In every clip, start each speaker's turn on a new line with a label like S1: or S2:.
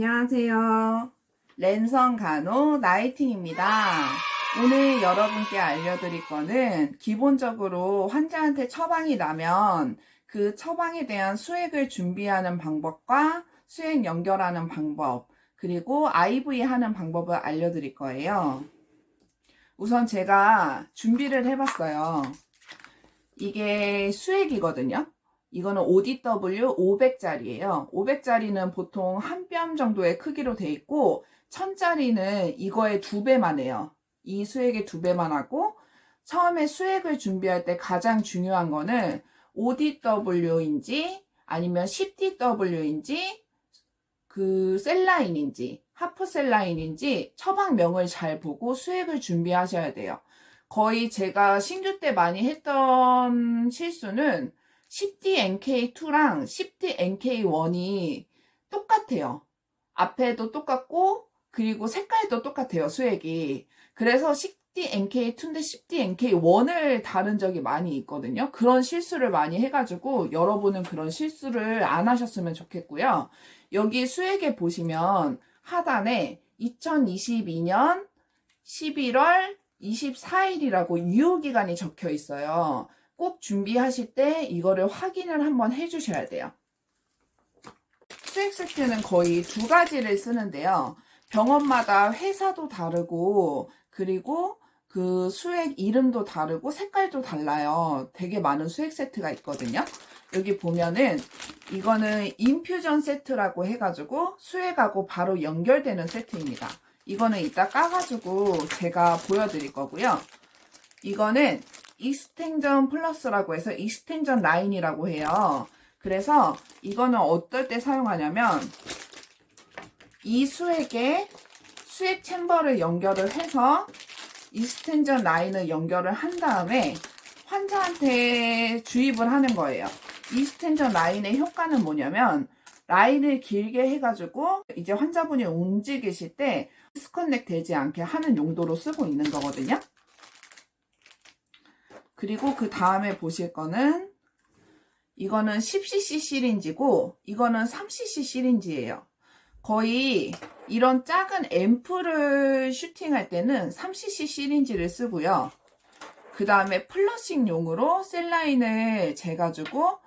S1: 안녕하세요. 랜선 간호 나이팅입니다. 오늘 여러분께 알려드릴 거는 기본적으로 환자한테 처방이 나면 그 처방에 대한 수액을 준비하는 방법과 수액 연결하는 방법, 그리고 IV 하는 방법을 알려드릴 거예요. 우선 제가 준비를 해봤어요. 이게 수액이거든요. 이거는 ODW 500짜리예요. 500짜리는 보통 한 뼘 정도의 크기로 돼 있고 1000짜리는 이거의 2배만 해요. 이 수액의 2배만 하고 처음에 수액을 준비할 때 가장 중요한 거는 ODW인지 아니면 10DW인지 그 셀라인인지 하프셀라인인지 처방명을 잘 보고 수액을 준비하셔야 돼요. 거의 제가 신규 때 많이 했던 실수는 10DNK2랑 10DNK1이 똑같아요. 앞에도 똑같고 그리고 색깔도 똑같아요, 수액이. 그래서 10DNK2인데 10DNK1을 다른 적이 많이 있거든요. 그런 실수를 많이 해가지고 여러분은 그런 실수를 안 하셨으면 좋겠고요. 여기 수액에 보시면 하단에 2022년 11월 24일이라고 유효기간이 적혀 있어요. 꼭 준비하실 때 이거를 확인을 한번 해주셔야 돼요. 수액 세트는 거의 2가지를 쓰는데요. 병원마다 회사도 다르고 그리고 그 수액 이름도 다르고 색깔도 달라요. 되게 많은 수액 세트가 있거든요. 여기 보면은 이거는 인퓨전 세트라고 해가지고 수액하고 바로 연결되는 세트입니다. 이거는 이따 까가지고 제가 보여드릴 거고요. 이거는 익스텐전 플러스라고 해서 익스텐전 라인이라고 해요. 그래서 이거는 어떨 때 사용하냐면 이 수액에 수액 챔버를 연결을 해서 익스텐전 라인을 연결을 한 다음에 환자한테 주입을 하는 거예요. 익스텐전 라인의 효과는 뭐냐면 라인을 길게 해가지고 이제 환자분이 움직이실 때 디스커넥 되지 않게 하는 용도로 쓰고 있는 거거든요. 그리고 그 다음에 보실 거는 이거는 10cc 시린지고 이거는 3cc 시린지예요. 거의 이런 작은 앰플을 슈팅할 때는 3cc 시린지를 쓰고요. 그 다음에 플러싱용으로 셀라인을 재가지고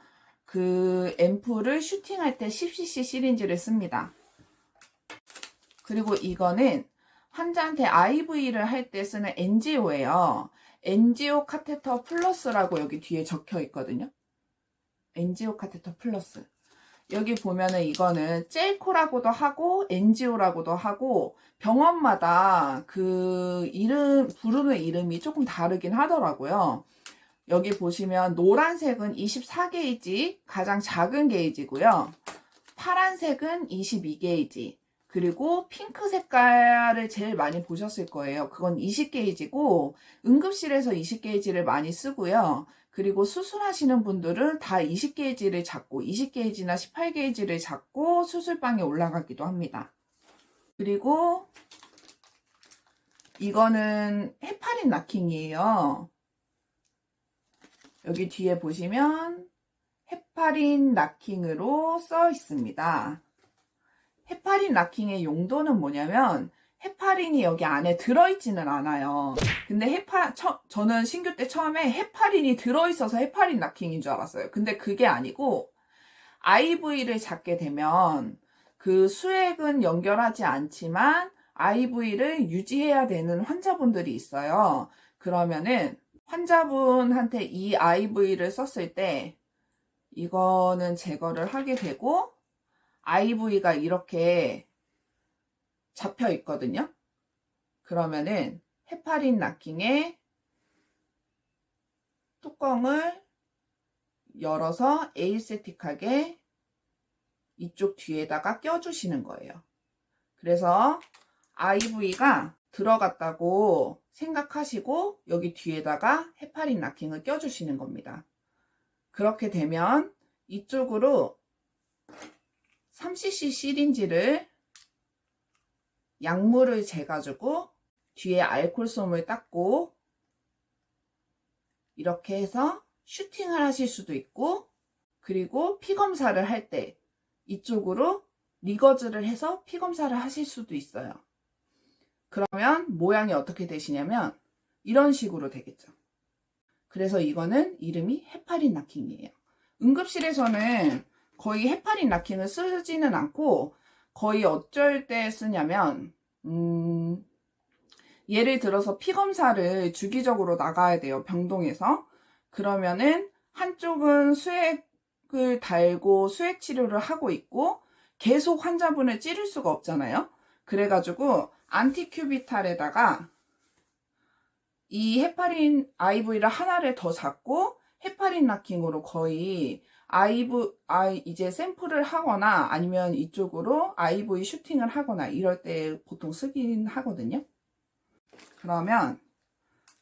S1: 그 앰플을 슈팅할 때 10cc 시린지를 씁니다. 그리고 이거는 환자한테 IV를 할 때 쓰는 NGO예요. NGO 카테터 플러스라고 여기 뒤에 적혀 있거든요. NGO 카테터 플러스. 여기 보면은 이거는 젤코라고도 하고 NGO라고도 하고 병원마다 그 이름 부르는 이름이 조금 다르긴 하더라고요. 여기 보시면 노란색은 24게이지 가장 작은 게이지고요. 파란색은 22게이지. 그리고 핑크 색깔을 제일 많이 보셨을 거예요. 그건 20게이지고 응급실에서 20게이지를 많이 쓰고요. 그리고 수술하시는 분들은 다 20게이지를 잡고 20게이지나 18게이지를 잡고 수술방에 올라가기도 합니다. 그리고 이거는 헤파린 락킹이에요. 여기 뒤에 보시면 헤파린 락킹으로 써 있습니다. 헤파린 락킹의 용도는 뭐냐면 헤파린이 여기 안에 들어있지는 않아요. 근데 저는 신규 때 처음에 헤파린이 들어있어서 헤파린 락킹인 줄 알았어요. 근데 그게 아니고 IV를 잡게 되면 그 수액은 연결하지 않지만 IV를 유지해야 되는 환자분들이 있어요. 그러면은 환자분한테 이 IV를 썼을 때 이거는 제거를 하게 되고 IV가 이렇게 잡혀 있거든요. 그러면은 헤파린 락킹의 뚜껑을 열어서 에이세틱하게 이쪽 뒤에다가 껴주시는 거예요. 그래서 IV가 들어갔다고 생각하시고 여기 뒤에다가 헤파린 락킹을 껴주시는 겁니다. 그렇게 되면 이쪽으로 3cc 시린지를 약물을 재가지고 뒤에 알코올솜을 닦고 이렇게 해서 슈팅을 하실 수도 있고 그리고 피 검사를 할 때 이쪽으로 리거즈를 해서 피 검사를 하실 수도 있어요. 그러면 모양이 어떻게 되시냐면 이런 식으로 되겠죠. 그래서 이거는 이름이 헤파린 락킹이에요. 응급실에서는 거의 헤파린 락킹을 쓰지는 않고 거의 어쩔 때 쓰냐면 예를 들어서 피 검사를 주기적으로 나가야 돼요. 병동에서. 그러면은 한쪽은 수액을 달고 수액 치료를 하고 있고 계속 환자분을 찌를 수가 없잖아요. 그래가지고 안티큐비탈에다가 이 헤파린 IV를 하나를 더 잡고 헤파린 락킹으로 거의 이제 샘플을 하거나 아니면 이쪽으로 IV 슈팅을 하거나 이럴 때 보통 쓰긴 하거든요. 그러면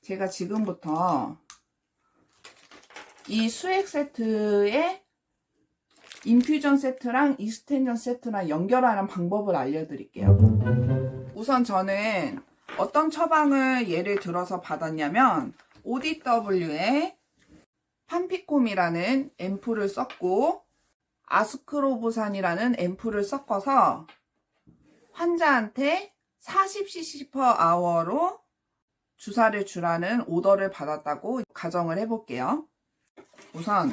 S1: 제가 지금부터 이 수액 세트에 인퓨전 세트랑 익스텐전 세트랑 연결하는 방법을 알려드릴게요. 우선 저는 어떤 처방을 예를 들어서 받았냐면 ODW에 판피콤이라는 앰플을 썼고 아스크로부산이라는 앰플을 섞어서 환자한테 40cc per hour로 주사를 주라는 오더를 받았다고 가정을 해볼게요. 우선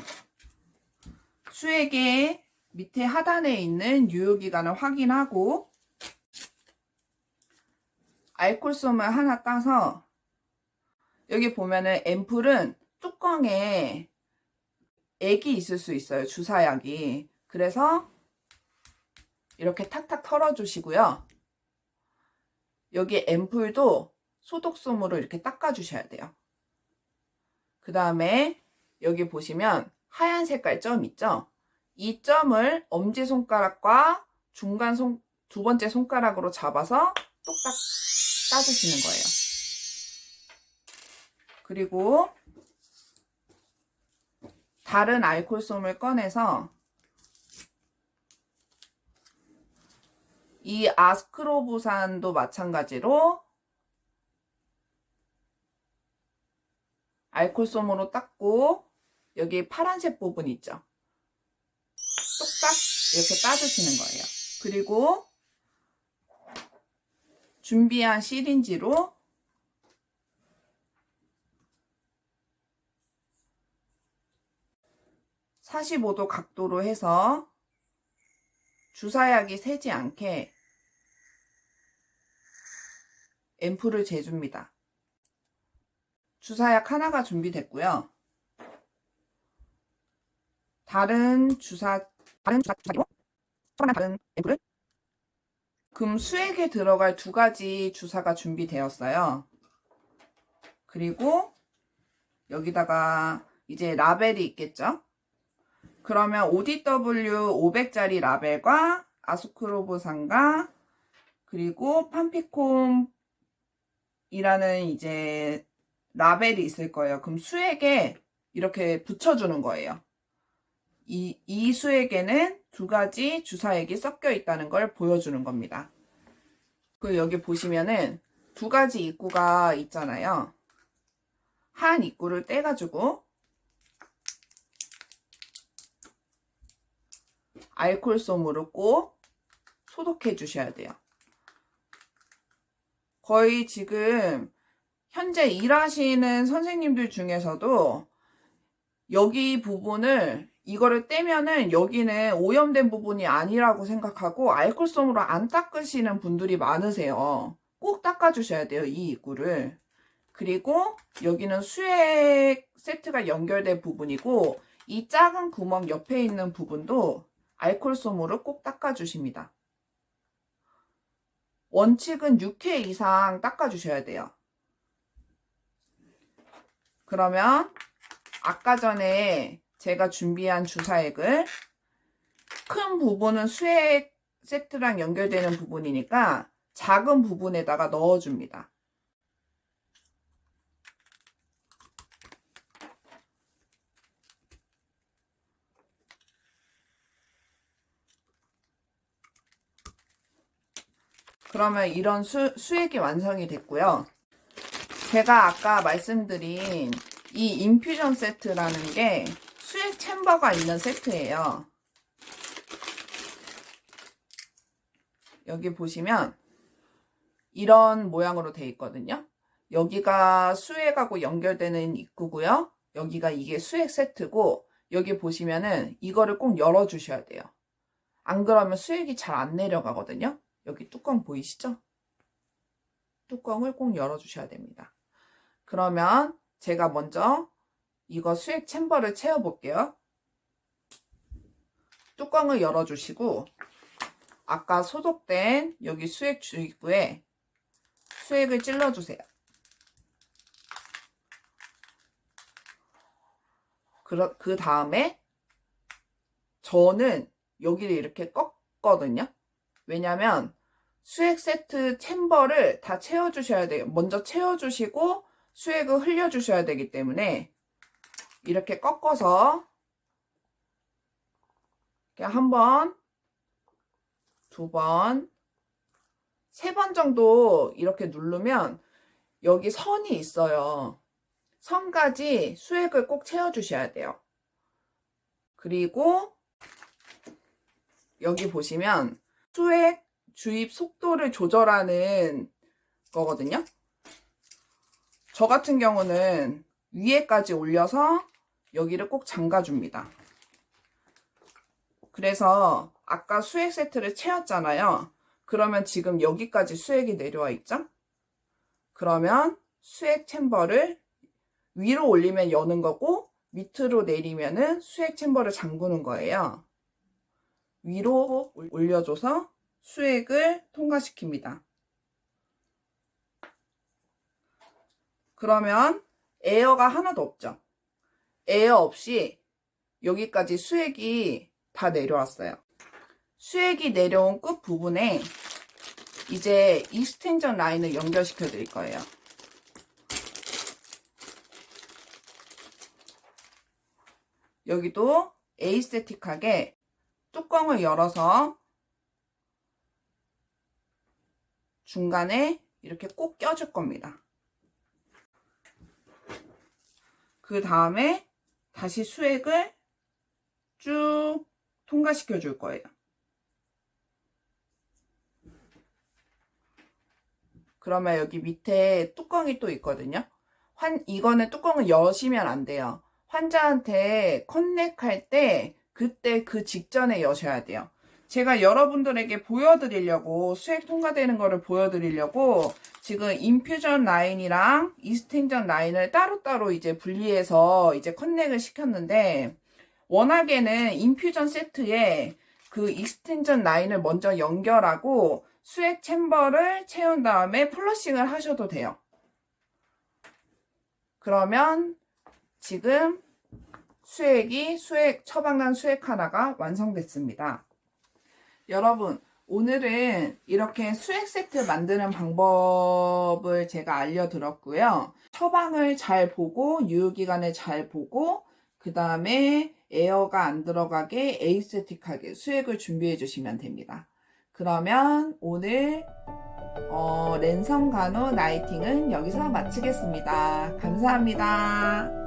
S1: 수액의 밑에 하단에 있는 유효기간을 확인하고 알콜솜을 하나 따서 여기 보면은 앰플은 뚜껑에 액이 있을 수 있어요. 주사약이. 그래서 이렇게 탁탁 털어주시고요. 여기 앰플도 소독솜으로 이렇게 닦아주셔야 돼요. 그 다음에 여기 보시면 하얀 색깔 점 있죠? 이 점을 엄지손가락과 두 번째 손가락으로 잡아서 똑딱 따주시는 거예요. 그리고 다른 알콜솜을 꺼내서 이 아스크로부산도 마찬가지로 알콜솜으로 닦고 여기 파란색 부분 있죠? 똑딱 이렇게 따주시는 거예요. 그리고 준비한 시린지로 45도 각도로 해서 주사약이 새지 않게 앰플을 재줍니다. 주사약 하나가 준비됐고요. 다른 주사기로 다른 앰플을 금 수액에 들어갈 2가지 주사가 준비되었어요. 그리고 여기다가 이제 라벨이 있겠죠? 그러면 ODW 500짜리 라벨과 아스크로부산과 그리고 판피콤이라는 이제 라벨이 있을 거예요. 그럼 수액에 이렇게 붙여주는 거예요. 이 수액에는 2가지 주사액이 섞여 있다는 걸 보여주는 겁니다. 그리고 여기 보시면은 2가지 입구가 있잖아요. 한 입구를 떼가지고 알콜솜으로 꼭 소독해 주셔야 돼요. 거의 지금 현재 일하시는 선생님들 중에서도 여기 부분을 이거를 떼면은 여기는 오염된 부분이 아니라고 생각하고 알콜솜으로 안 닦으시는 분들이 많으세요. 꼭 닦아주셔야 돼요, 이 입구를. 그리고 여기는 수액 세트가 연결된 부분이고 이 작은 구멍 옆에 있는 부분도 알콜솜으로 꼭 닦아주십니다. 원칙은 6회 이상 닦아주셔야 돼요. 그러면 아까 전에 제가 준비한 주사액을 큰 부분은 수액 세트랑 연결되는 부분이니까 작은 부분에다가 넣어줍니다. 그러면 이런 수액이 완성이 됐고요. 제가 아까 말씀드린 이 인퓨전 세트라는 게 수액 챔버가 있는 세트예요. 여기 보시면 이런 모양으로 돼 있거든요. 여기가 수액하고 연결되는 입구고요. 여기가 이게 수액 세트고, 여기 보시면은 이거를 꼭 열어주셔야 돼요. 안 그러면 수액이 잘 안 내려가거든요. 여기 뚜껑 보이시죠? 뚜껑을 꼭 열어주셔야 됩니다. 그러면 제가 먼저 이거 수액 챔버를 채워볼게요. 뚜껑을 열어주시고 아까 소독된 여기 수액 주입구에 수액을 찔러주세요. 그 다음에 저는 여기를 이렇게 꺾거든요. 왜냐면 수액 세트 챔버를 다 채워주셔야 돼요. 먼저 채워주시고 수액을 흘려주셔야 되기 때문에 이렇게 꺾어서 한 번, 두 번, 세 번 정도 이렇게 누르면 여기 선이 있어요. 선까지 수액을 꼭 채워주셔야 돼요. 그리고 여기 보시면 수액 주입 속도를 조절하는 거거든요. 저 같은 경우는 위에까지 올려서 여기를 꼭 잠가줍니다. 그래서 아까 수액 세트를 채웠잖아요. 그러면 지금 여기까지 수액이 내려와 있죠? 그러면 수액 챔버를 위로 올리면 여는 거고 밑으로 내리면은 수액 챔버를 잠그는 거예요. 위로 올려줘서 수액을 통과시킵니다. 그러면 에어가 하나도 없죠. 에어 없이 여기까지 수액이 다 내려왔어요. 수액이 내려온 끝 부분에 이제 익스텐션 라인을 연결시켜 드릴 거예요. 여기도 에이스테틱하게 뚜껑을 열어서 중간에 이렇게 꼭 껴줄 겁니다. 그 다음에 다시 수액을 쭉 통과시켜 줄 거예요. 그러면 여기 밑에 뚜껑이 또 있거든요. 이거는 뚜껑을 여시면 안 돼요. 환자한테 컨넥할 때 그때 그 직전에 여셔야 돼요. 제가 여러분들에게 보여드리려고 수액 통과되는 거를 보여드리려고 지금 인퓨전 라인이랑 익스텐전 라인을 따로따로 이제 분리해서 이제 커넥을 시켰는데, 워낙에는 인퓨전 세트에 그 익스텐전 라인을 먼저 연결하고 수액 챔버를 채운 다음에 플러싱을 하셔도 돼요. 그러면 지금 처방난 수액 하나가 완성됐습니다. 여러분, 오늘은 이렇게 수액 세트 만드는 방법을 제가 알려드렸고요. 처방을 잘 보고 유효기간을 잘 보고 그 다음에 에어가 안 들어가게 에이스테틱하게 수액을 준비해 주시면 됩니다. 그러면 오늘 랜선 간호 나이팅은 여기서 마치겠습니다. 감사합니다.